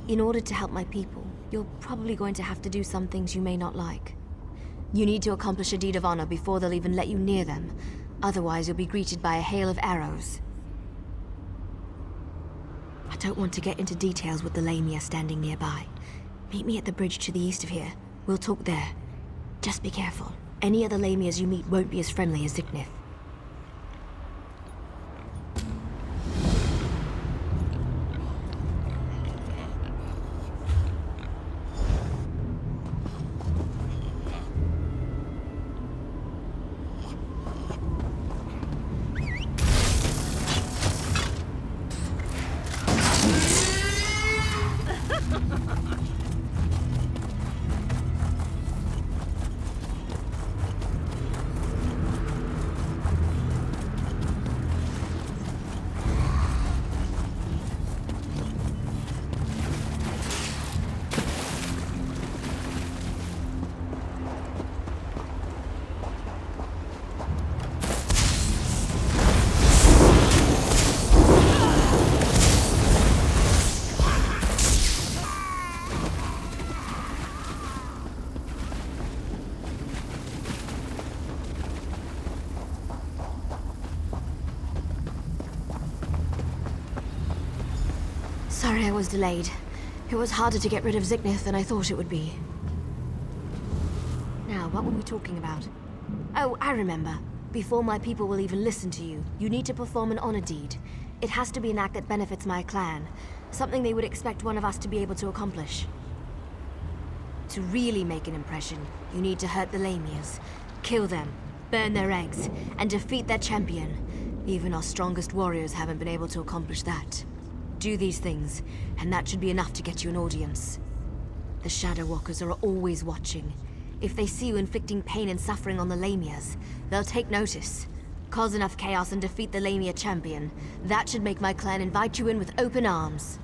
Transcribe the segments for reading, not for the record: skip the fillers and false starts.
In order to help my people, you're probably going to have to do some things you may not like. You need to accomplish a deed of honor before they'll even let you near them. Otherwise, you'll be greeted by a hail of arrows. I don't want to get into details with the Lamia standing nearby. Meet me at the bridge to the east of here. We'll talk there. Just be careful. Any other Lamias you meet won't be as friendly as Ziknith. Sorry I was delayed. It was harder to get rid of Ziknith than I thought it would be. Now, what were we talking about? Oh, I remember. Before my people will even listen to you, you need to perform an honor deed. It has to be an act that benefits my clan. Something they would expect one of us to be able to accomplish. To really make an impression, you need to hurt the Lamias. Kill them, burn their eggs, and defeat their champion. Even our strongest warriors haven't been able to accomplish that. Do these things, and that should be enough to get you an audience. The Shadow Walkers are always watching. If they see you inflicting pain and suffering on the Lamias, they'll take notice. Cause enough chaos and defeat the Lamia champion. That should make my clan invite you in with open arms.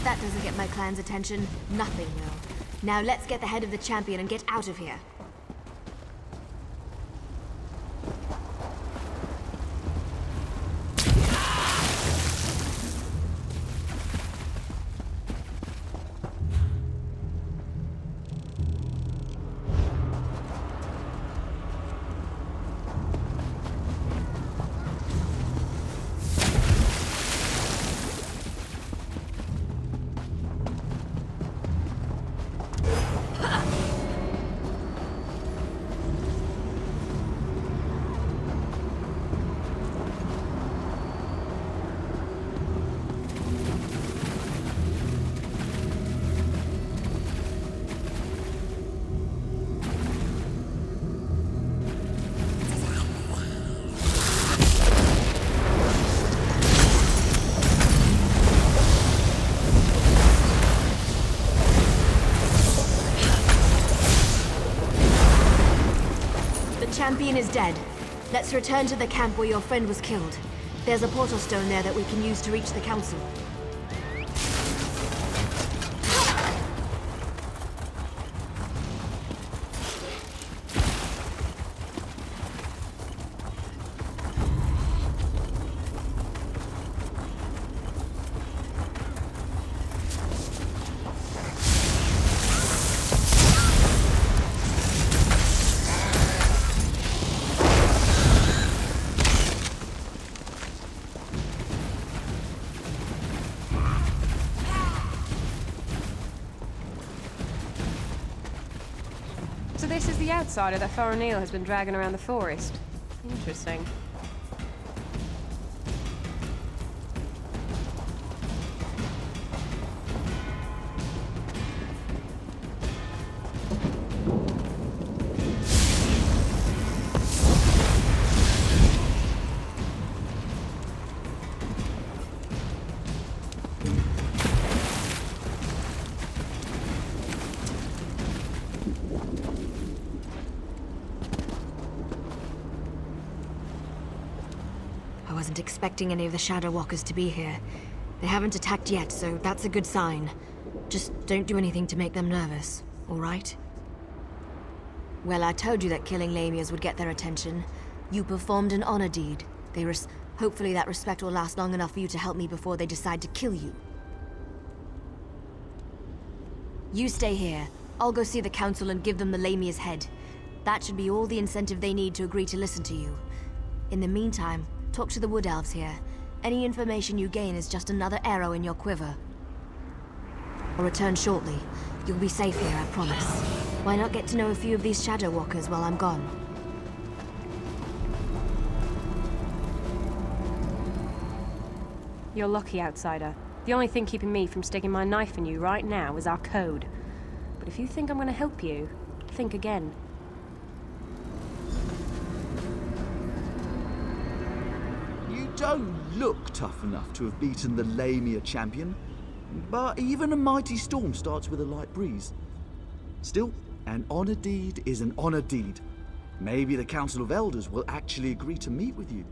that doesn't get my clan's attention, nothing will. Now let's get the head of the champion and get out of here. Champion is dead. Let's return to the camp where your friend was killed. There's a portal stone there that we can use to reach the council. So this is the outsider that Farah Neal has been dragging around the forest. Interesting. I wasn't expecting any of the Shadow Walkers to be here. They haven't attacked yet, so that's a good sign. Just don't do anything to make them nervous, all right? Well, I told you that killing Lamias would get their attention. You performed an honor deed. Hopefully that respect will last long enough for you to help me before they decide to kill you. You stay here. I'll go see the council and give them the Lamia's head. That should be all the incentive they need to agree to listen to you. In the meantime, talk to the Wood Elves here. Any information you gain is just another arrow in your quiver. I'll return shortly. You'll be safe here, I promise. Why not get to know a few of these Shadow Walkers while I'm gone? You're lucky, outsider. The only thing keeping me from sticking my knife in you right now is our code. But if you think I'm gonna help you, think again. You don't look tough enough to have beaten the Lamia champion, but even a mighty storm starts with a light breeze. Still, an honor deed is an honor deed. Maybe the Council of Elders will actually agree to meet with you.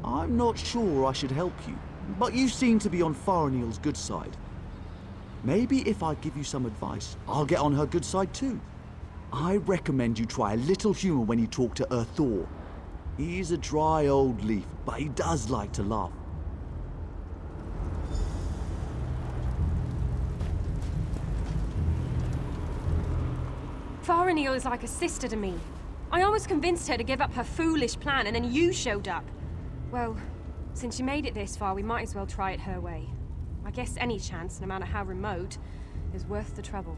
I'm not sure I should help you, but you seem to be on Faranil's good side. Maybe if I give you some advice, I'll get on her good side too. I recommend you try a little humor when you talk to Thor. He's a dry old leaf, but he does like to laugh. Farah Neal is like a sister to me. I almost convinced her to give up her foolish plan, and then you showed up. Well, since she made it this far, we might as well try it her way. I guess any chance, no matter how remote, is worth the trouble.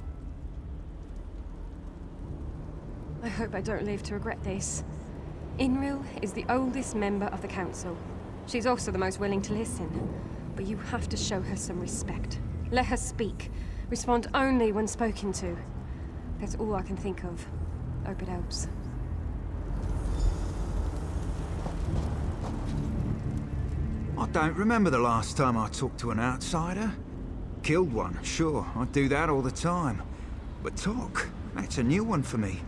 I hope I don't live to regret this. Inril is the oldest member of the council. She's also the most willing to listen. But you have to show her some respect. Let her speak. Respond only when spoken to. That's all I can think of. Hope it helps. I don't remember the last time I talked to an outsider. Killed one, sure, I do that all the time. But talk, that's a new one for me.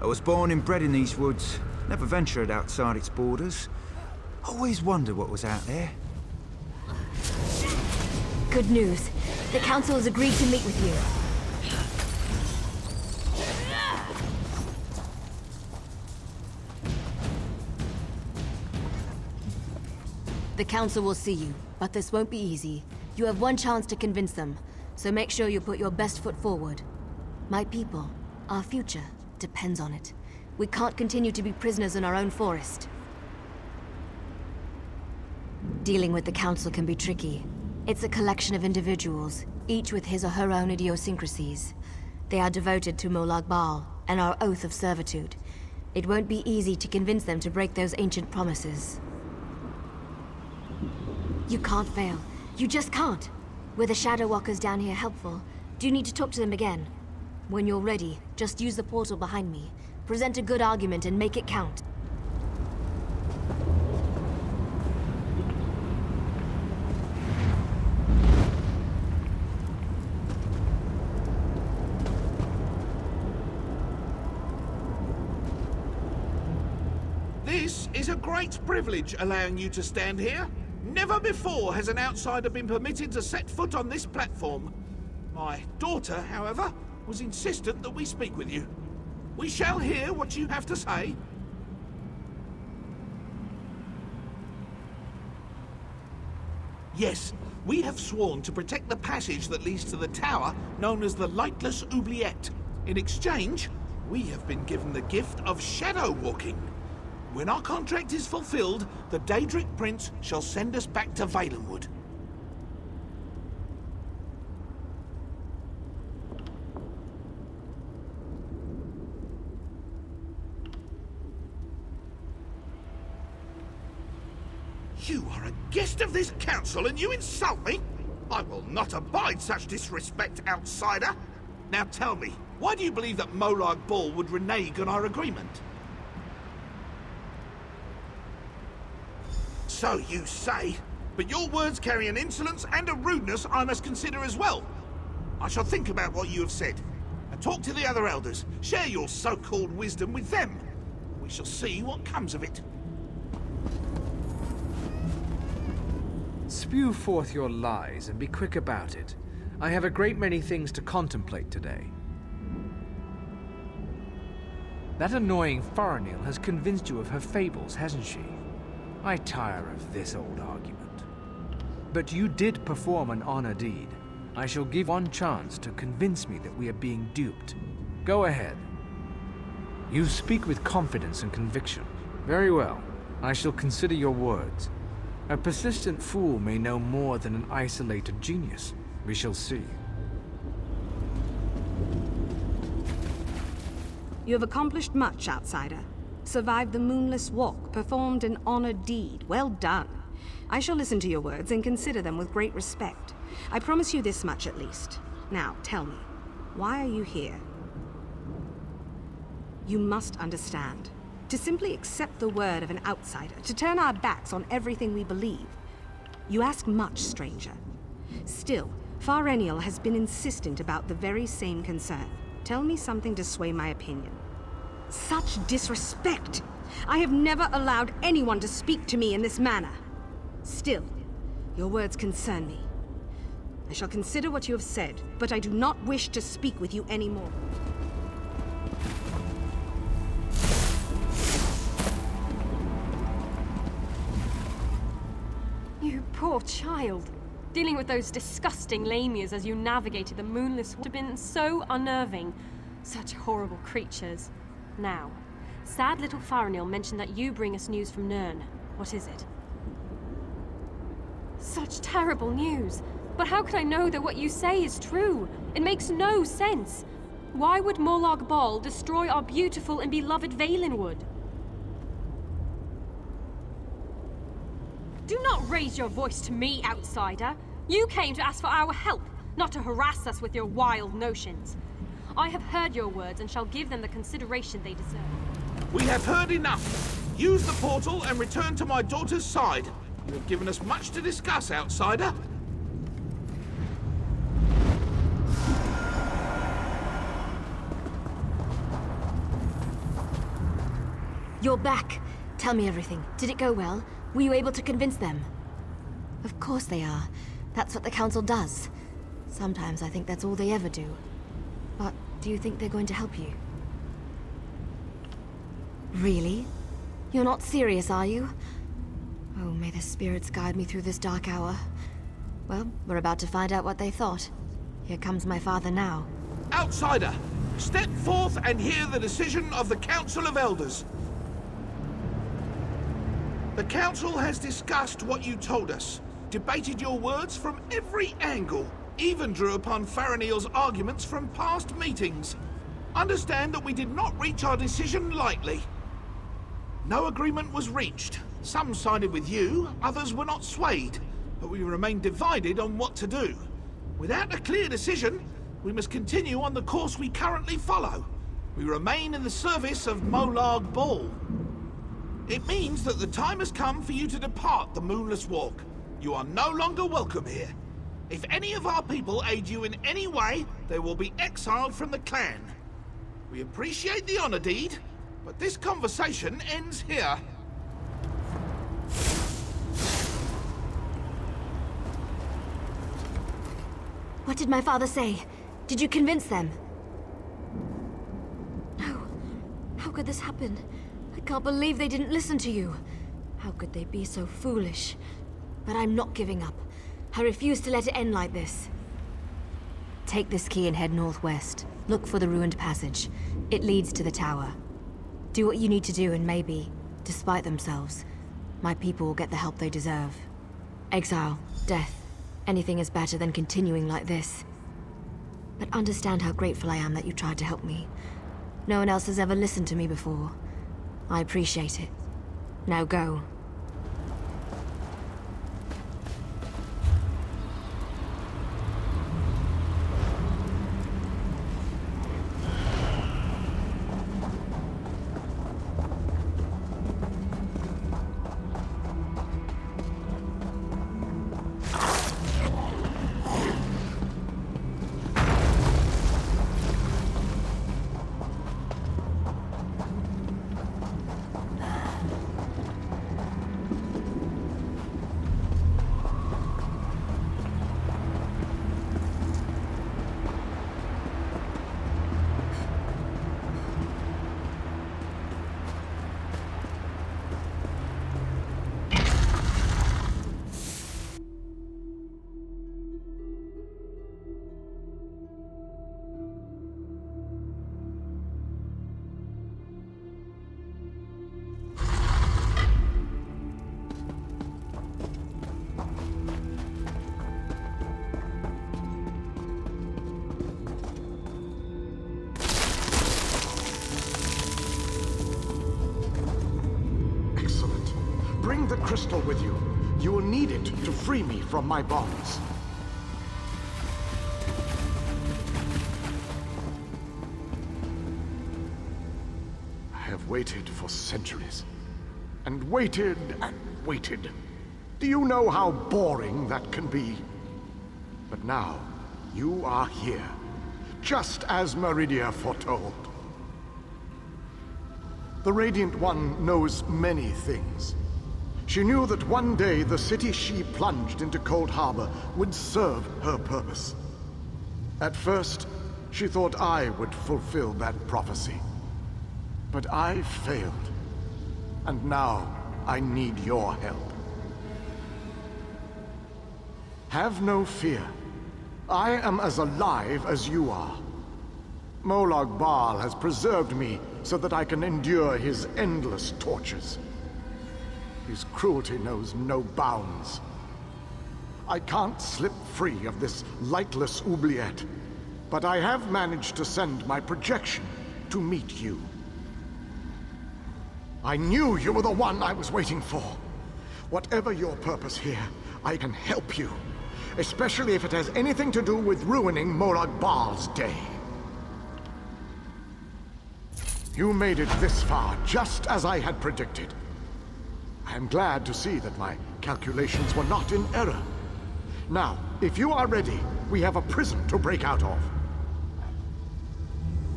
I was born and bred in these woods, never ventured outside its borders. Always wondered what was out there. Good news. The Council has agreed to meet with you. The Council will see you, but this won't be easy. You have one chance to convince them, so make sure you put your best foot forward. My people, our future, depends on it. We can't continue to be prisoners in our own forest. Dealing with the Council can be tricky. It's a collection of individuals, each with his or her own idiosyncrasies. They are devoted to Molag Bal and our oath of servitude. It won't be easy to convince them to break those ancient promises. You can't fail. You just can't. Were the Shadow Walkers down here helpful? Do you need to talk to them again? When you're ready, just use the portal behind me. Present a good argument and make it count. This is a great privilege allowing you to stand here. Never before has an outsider been permitted to set foot on this platform. My daughter, however, was insistent that we speak with you. We shall hear what you have to say. Yes, we have sworn to protect the passage that leads to the tower known as the Lightless Oubliette. In exchange, we have been given the gift of shadow walking. When our contract is fulfilled, the Daedric Prince shall send us back to Valenwood. You are a guest of this council and you insult me? I will not abide such disrespect, outsider. Now tell me, why do you believe that Molag Bal would renege on our agreement? So you say, but your words carry an insolence and a rudeness I must consider as well. I shall think about what you have said, and talk to the other elders. Share your so-called wisdom with them. We shall see what comes of it. Spew forth your lies and be quick about it. I have a great many things to contemplate today. That annoying Faranil has convinced you of her fables, hasn't she? I tire of this old argument. But you did perform an honor deed. I shall give one chance to convince me that we are being duped. Go ahead. You speak with confidence and conviction. Very well. I shall consider your words. A persistent fool may know more than an isolated genius. We shall see. You have accomplished much, outsider. Survived the moonless walk, performed an honored deed. Well done. I shall listen to your words and consider them with great respect. I promise you this much at least. Now, tell me, why are you here? You must understand. To simply accept the word of an outsider, to turn our backs on everything we believe. You ask much, stranger. Still, Faranil has been insistent about the very same concern. Tell me something to sway my opinion. Such disrespect! I have never allowed anyone to speak to me in this manner. Still, your words concern me. I shall consider what you have said, but I do not wish to speak with you anymore. You poor child. Dealing with those disgusting lamias as you navigated the moonless would have been so unnerving. Such horrible creatures. Now, sad little Faranil mentioned that you bring us news from Nirn. What is it? Such terrible news. But how can I know that what you say is true? It makes no sense. Why would Molag Bal destroy our beautiful and beloved Valenwood? Do not raise your voice to me, outsider. You came to ask for our help, not to harass us with your wild notions. I have heard your words and shall give them the consideration they deserve. We have heard enough. Use the portal and return to my daughter's side. You have given us much to discuss, outsider. You're back. Tell me everything. Did it go well? Were you able to convince them? Of course they are. That's what the Council does. Sometimes I think that's all they ever do. But do you think they're going to help you? Really? You're not serious, are you? Oh, may the spirits guide me through this dark hour. Well, we're about to find out what they thought. Here comes my father now. Outsider, step forth and hear the decision of the Council of Elders. The Council has discussed what you told us, debated your words from every angle, even drew upon Faranil's arguments from past meetings. Understand that we did not reach our decision lightly. No agreement was reached. Some sided with you, others were not swayed, but we remain divided on what to do. Without a clear decision, we must continue on the course we currently follow. We remain in the service of Molag Bal. It means that the time has come for you to depart the Moonless Walk. You are no longer welcome here. If any of our people aid you in any way, they will be exiled from the clan. We appreciate the honor deed, but this conversation ends here. What did my father say? Did you convince them? No. How could this happen? I can't believe they didn't listen to you. How could they be so foolish? But I'm not giving up. I refuse to let it end like this. Take this key and head northwest. Look for the ruined passage. It leads to the tower. Do what you need to do and maybe, despite themselves, my people will get the help they deserve. Exile, death, anything is better than continuing like this. But understand how grateful I am that you tried to help me. No one else has ever listened to me before. I appreciate it. Now go. Bring the crystal with you. You will need it to free me from my bonds. I have waited for centuries. And waited and waited. Do you know how boring that can be? But now, you are here. Just as Meridia foretold. The Radiant One knows many things. She knew that one day the city she plunged into Coldharbour would serve her purpose. At first, she thought I would fulfill that prophecy. But I failed. And now, I need your help. Have no fear. I am as alive as you are. Molag Bal has preserved me so that I can endure his endless tortures. His cruelty knows no bounds. I can't slip free of this lightless oubliette, but I have managed to send my projection to meet you. I knew you were the one I was waiting for. Whatever your purpose here, I can help you, especially if it has anything to do with ruining Molag Bal's day. You made it this far, just as I had predicted. I am glad to see that my calculations were not in error. Now, if you are ready, we have a prison to break out of.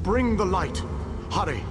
Bring the light. Hurry.